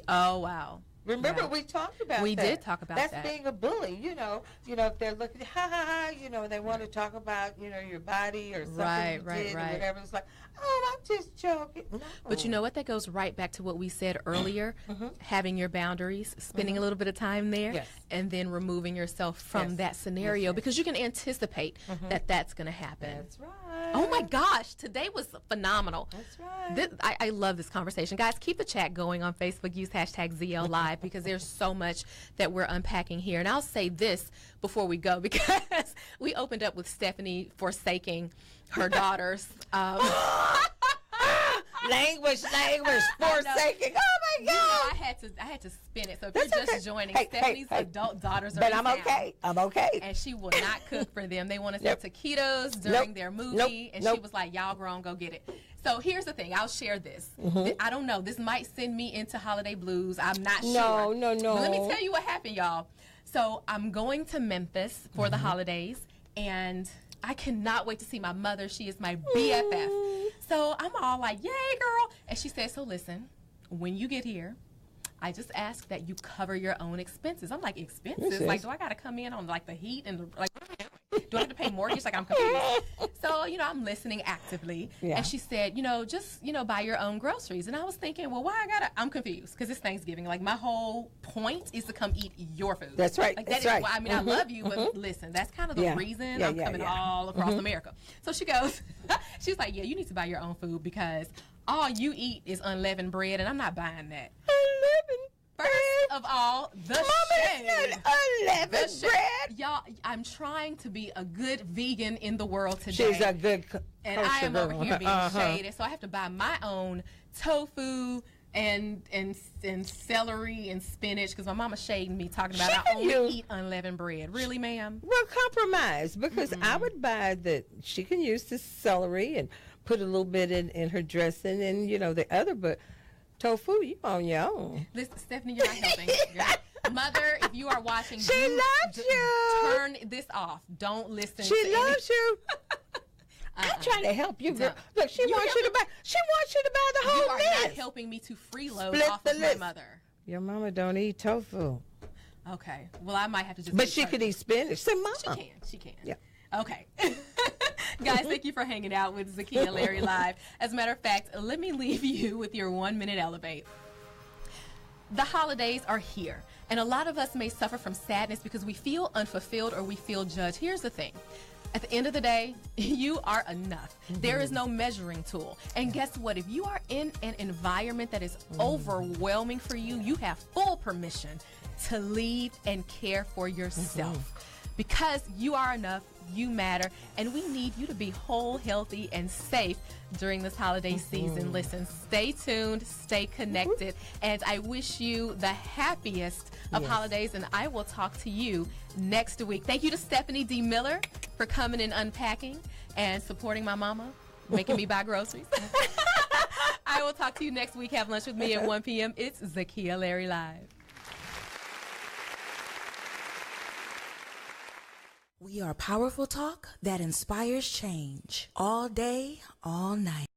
Oh, wow. Remember, we talked about that. We did talk about that. That's being a bully, you know, if they're looking, you know, they want to talk about, you know, your body or something you did or whatever. It's like, oh, I'm just joking. No. But you know what? That goes right back to what we said earlier, having your boundaries, spending a little bit of time there, and then removing yourself from that scenario because you can anticipate that that's going to happen. That's right. Oh, my gosh. Today was phenomenal. That's right. I love this conversation. Guys, keep the chat going on Facebook. Use hashtag ZL Live because there's so much that we're unpacking here. And I'll say this before we go because we opened up with Stephanie forsaking her daughters. Language, forsaking. Oh my God! You know, I had to spin it. So if you're just joining, Stephanie's adult daughters are but in I'm town, okay. I'm okay. And she will not cook for them. They want to sell taquitos during their movie, and she was like, "Y'all grown, go get it." So here's the thing. I'll share this. I don't know. This might send me into holiday blues. I'm not sure. No. But let me tell you what happened, y'all. So I'm going to Memphis for the holidays, and I cannot wait to see my mother. She is my BFF. So I'm all like, yay, girl. And she said, so listen, when you get here, I just ask that you cover your own expenses. I'm like, expenses? Like, do I got to come in on, like, the heat? And, like, do I have to pay mortgage? Like, I'm confused. So, you know, I'm listening actively. And she said, you know, just, you know, buy your own groceries. And I was thinking, well, why I got to, I'm confused because it's Thanksgiving. Like, my whole point is to come eat your food. That's right. Like, that is why, I mean, I love you, but listen, that's kind of the reason I'm coming all across America. So she goes, she's like, yeah, you need to buy your own food because all you eat is unleavened bread, and I'm not buying that. First of all, the shade. Unleavened bread. Y'all, I'm trying to be a good vegan in the world today. She's a good and I am over here being shaded, so I have to buy my own tofu and celery and spinach because my mama shading me talking about I only eat unleavened bread. Really, ma'am? Well, compromise because I would buy that she can use the celery and put a little bit in her dressing and, you know, the other, but tofu, you on your own. Listen, Stephanie, you're not helping. Mother, if you are watching, she loves you. Turn this off. Don't listen. She loves you. I'm trying to help you, girl. Look, she wants you to buy. She wants you to buy the whole list. You are not helping me to freeload off of my mother. Your mama don't eat tofu. Okay. Well, I might have to just. But she could eat spinach. Say, Mama. She can. Yeah. Okay. Guys, thank you for hanging out with Zakiya Larry Live. As a matter of fact, let me leave you with your 1-minute elevate. The holidays are here, and a lot of us may suffer from sadness because we feel unfulfilled or we feel judged. Here's the thing. At the end of the day, you are enough. There is no measuring tool. And guess what? If you are in an environment that is overwhelming for you, you have full permission to leave and care for yourself. Because you are enough, you matter, and we need you to be whole, healthy, and safe during this holiday season. Listen, stay tuned, stay connected, and I wish you the happiest of holidays, and I will talk to you next week. Thank you to Stephanie D. Miller for coming and unpacking and supporting my mama, making me buy groceries. I will talk to you next week. Have lunch with me at 1 p.m. It's Zakiya Larry Live. We are powerful talk that inspires change all day, all night.